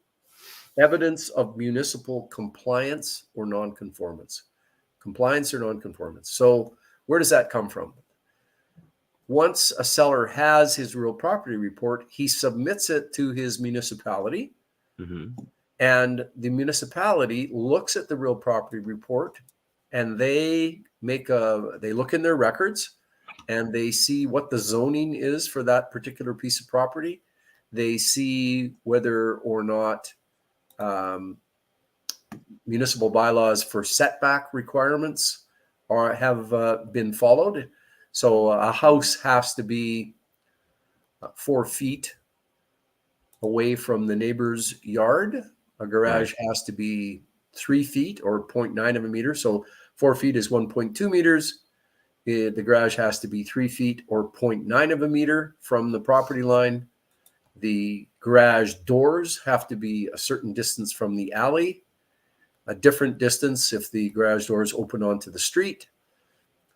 S2: evidence of municipal compliance or nonconformance. Compliance or nonconformance. So where does that come from? Once a seller has his real property report, he submits it to his municipality. Mm-hmm. And the municipality looks at the real property report, and they look in their records, and they see what the zoning is for that particular piece of property. They see whether or not municipal bylaws for setback requirements have been followed. So a house has to be 4 feet away from the neighbor's yard. A garage
S3: Right.
S2: has to be 3 feet or 0.9 of a meter. So 4 feet is 1.2 meters. The garage has to be 3 feet or 0.9 of a meter from the property line. The garage doors have to be a certain distance from the alley, a different distance if the garage doors open onto the street.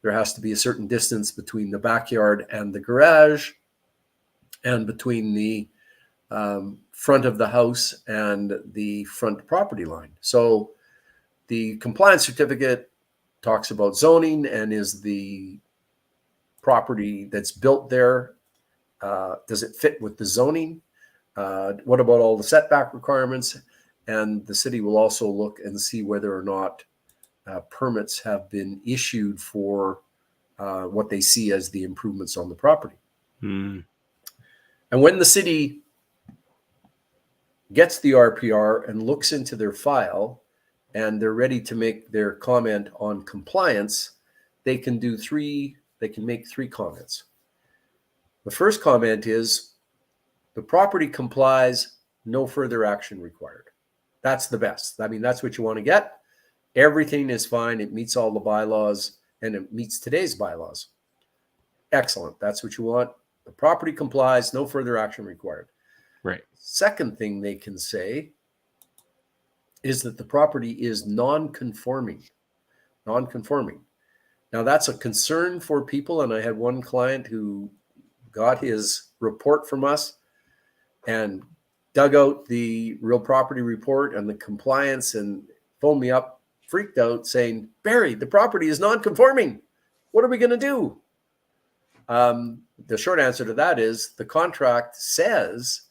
S2: There has to be a certain distance between the backyard and the garage, and between the front of the house and the front property line. So the compliance certificate talks about zoning and is the property that's built there, does it fit with the zoning? What about all the setback requirements? And the city will also look and see whether or not permits have been issued for what they see as the improvements on the property.
S3: Mm.
S2: And when the city gets the RPR and looks into their file and they're ready to make their comment on compliance, they can make three comments. The first comment is the property complies, no further action required. That's the best. I mean, that's what you want to get. Everything is fine. It meets all the bylaws and it meets today's bylaws. Excellent. That's what you want. The property complies, no further action required.
S3: Right.
S2: Second thing they can say is that the property is non-conforming. Non-conforming. Now, that's a concern for people. And I had one client who got his report from us and dug out the real property report and the compliance and phoned me up, freaked out, saying, Barry, the property is non-conforming. What are we going to do? The short answer to that is the contract says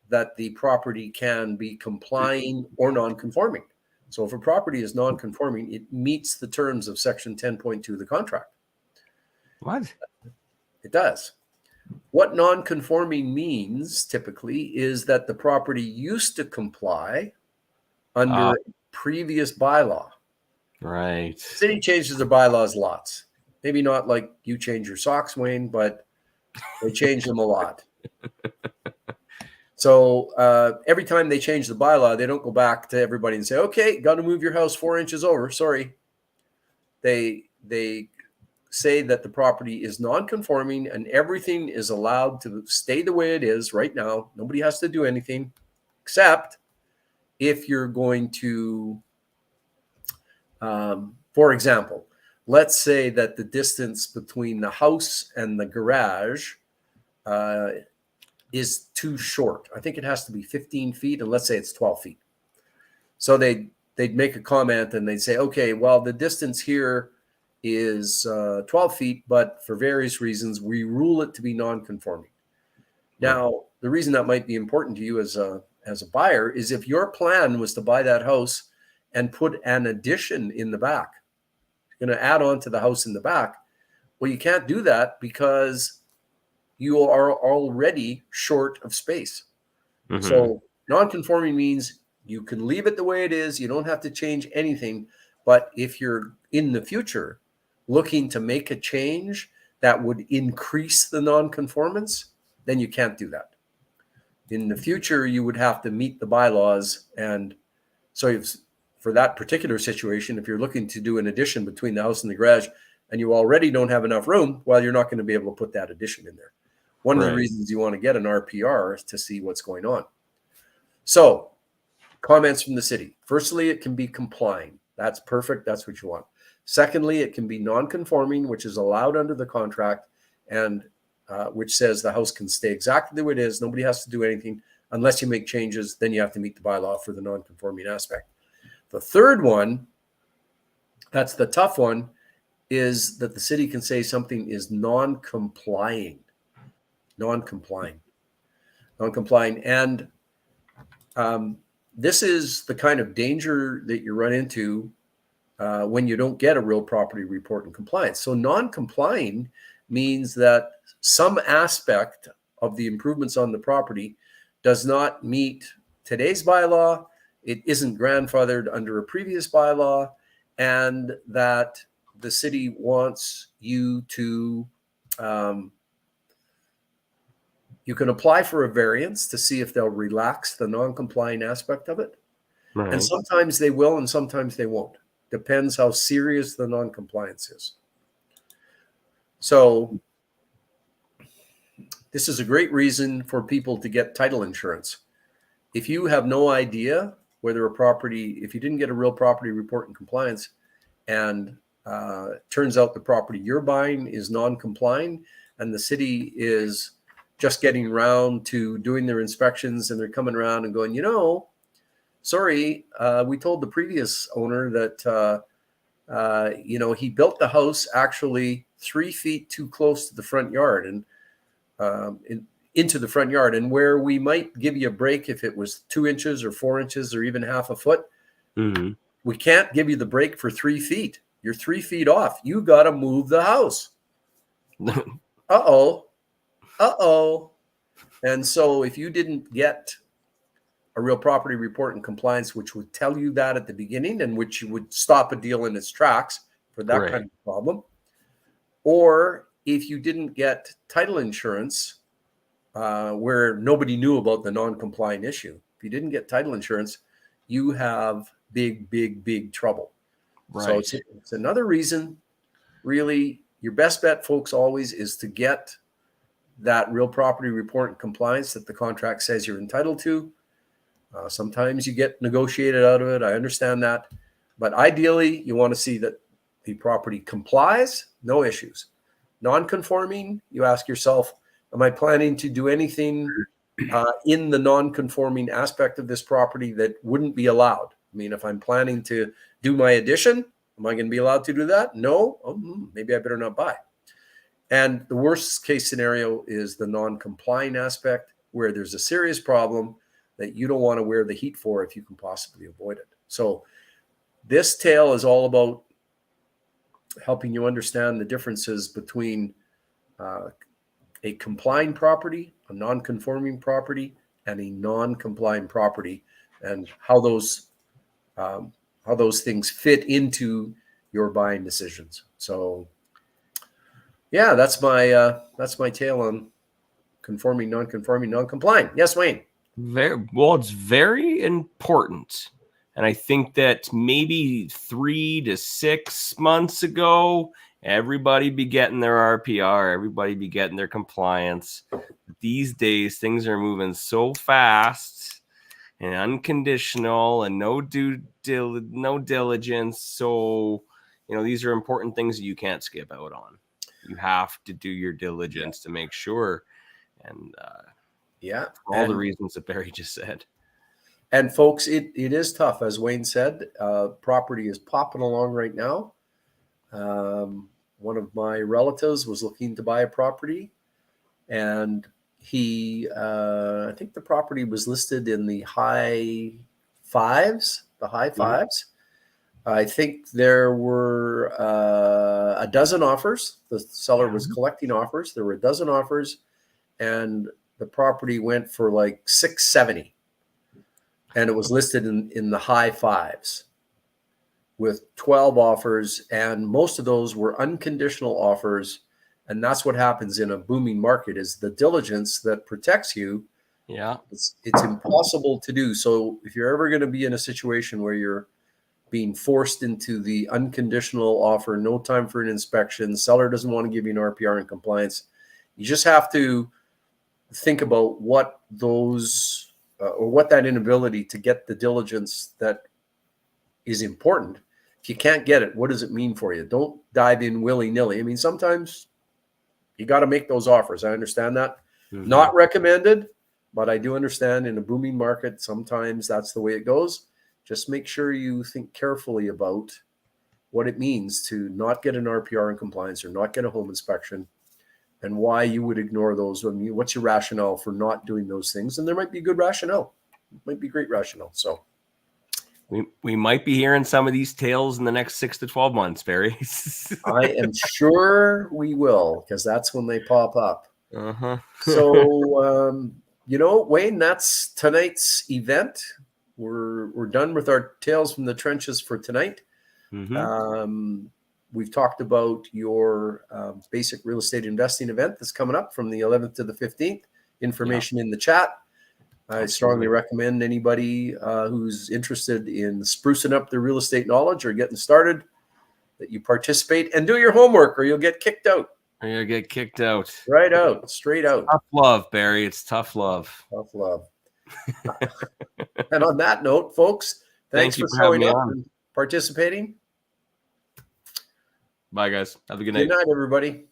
S2: that the property can be complying or non-conforming. So if a property is non-conforming, it meets the terms of section 10.2 of the contract.
S3: What?
S2: It does. What non-conforming means typically is that the property used to comply under previous bylaw.
S3: Right.
S2: The city changes their bylaws lots. Maybe not like you change your socks, Wayne, but they change them a lot. So every time they change the bylaw, they don't go back to everybody and say, okay, got to move your house 4 inches over. Sorry. They say that the property is non-conforming and everything is allowed to stay the way it is right now. Nobody has to do anything except if you're going to, for example, let's say that the distance between the house and the garage is too short. I think it has to be 15 feet, and let's say it's 12 feet. So they'd make a comment and they'd say, okay, well, the distance here is 12 feet, but for various reasons, we rule it to be non-conforming. Now, the reason that might be important to you as a buyer is if your plan was to buy that house and put an addition in the back, you're going to add on to the house in the back. Well, you can't do that because you are already short of space.
S3: Mhm.
S2: So non-conforming means you can leave it the way it is. You don't have to change anything. But if you're in the future looking to make a change that would increase the non-conformance, then you can't do that. In the future, you would have to meet the bylaws. And so for that particular situation, if you're looking to do an addition between the house and the garage and you already don't have enough room, well, you're not going to be able to put that addition in there. One of the reasons you want to get an RPR is to see what's going on. So comments from the city. Firstly, it can be complying. That's perfect. That's what you want. Secondly, it can be non-conforming, which is allowed under the contract, and which says the house can stay exactly the way it is. Nobody has to do anything unless you make changes. Then you have to meet the bylaw for the non-conforming aspect. The third one, that's the tough one, is that the city can say something is non-complying. And this is the kind of danger that you run into when you don't get a real property report and compliance. So non-complying means that some aspect of the improvements on the property does not meet today's bylaw. It isn't grandfathered under a previous bylaw, and that the city wants you to You can apply for a variance to see if they'll relax the non-complying aspect of it.
S3: Right.
S2: And sometimes they will and sometimes they won't. Depends how serious the non-compliance is. So this is a great reason for people to get title insurance. If you have no idea whether a property, if you didn't get a real property report in compliance and turns out the property you're buying is non-complying and the city is just getting around to doing their inspections and they're coming around and going, sorry, we told the previous owner that, he built the house actually 3 feet too close to the front yard and into the front yard. And where we might give you a break if it was 2 inches or 4 inches or even half a foot, we can't give you the break for 3 feet. You're 3 feet off. You got to move the house. Uh-oh. And so if you didn't get a real property report in compliance, which would tell you that at the beginning and which would stop a deal in its tracks for that
S3: Right.
S2: kind of problem, or if you didn't get title insurance where nobody knew about the non-compliant issue, if you didn't get title insurance, you have big trouble.
S3: Right.
S2: So it's another reason, really, your best bet, folks, always is to get that real property report in compliance that the contract says you're entitled to. Sometimes you get negotiated out of it. I understand that. But ideally, you want to see that the property complies, no issues. Non-conforming, you ask yourself, am I planning to do anything in the non-conforming aspect of this property that wouldn't be allowed? I mean, if I'm planning to do my addition, am I going to be allowed to do that? No. Maybe I better not buy. And the worst case scenario is the non-complying aspect where there's a serious problem that you don't want to wear the heat for if you can possibly avoid it. So this tale is all about helping you understand the differences between a complying property, a non-conforming property, and a non-complying property, and how those things fit into your buying decisions. So yeah, that's my tale on conforming, non-conforming, non-complying. Yes, Wayne.
S3: It's very important. And I think that maybe 3 to 6 months ago, everybody be getting their RPR, everybody be getting their compliance. These days, things are moving so fast and unconditional and no diligence. So, these are important things that you can't skip out on. You have to do your diligence to make sure. And for all the reasons that Barry just said.
S2: And folks, it is tough. As Wayne said, property is popping along right now. One of my relatives was looking to buy a property, and he, I think the property was listed in the high fives. I think there were a dozen offers. The seller was collecting offers. There were a dozen offers, and the property went for like $670. And it was listed in the high fives with 12 offers, and most of those were unconditional offers. And that's what happens in a booming market, is the diligence that protects you.
S3: Yeah.
S2: It's impossible to do. So if you're ever going to be in a situation where you're being forced into the unconditional offer, no time for an inspection, seller doesn't want to give you an RPR in compliance, you just have to think about what those or what that inability to get the diligence that is important. If you can't get it, what does it mean for you? Don't dive in willy-nilly. I mean, sometimes you got to make those offers. I understand that. Not recommended, but I do understand in a booming market, sometimes that's the way it goes. Just make sure you think carefully about what it means to not get an RPR in compliance or not get a home inspection, and why you would ignore those. What's your rationale for not doing those things? And there might be good rationale. It might be great rationale. So
S3: we might be hearing some of these tales in the next 6 to 12 months, Barry.
S2: I am sure we will, because that's when they pop up. So, Wayne, that's tonight's event. We're done with our Tales from the Trenches for tonight. We've talked about your basic real estate investing event that's coming up from the 11th to the 15th information in the chat. I
S3: Absolutely.
S2: strongly recommend anybody who's interested in sprucing up their real estate knowledge or getting started that you participate and do your homework or you'll get kicked out.
S3: You're gonna get kicked out.
S2: Right out, straight out.
S3: Tough love, Barry. It's tough love.
S2: Tough love. And on that note, folks, thanks
S3: Thank
S2: for
S3: you for having
S2: showing
S3: me
S2: up
S3: on.
S2: and participating.
S3: Bye, guys. Have a good
S2: Good
S3: night.
S2: night, everybody.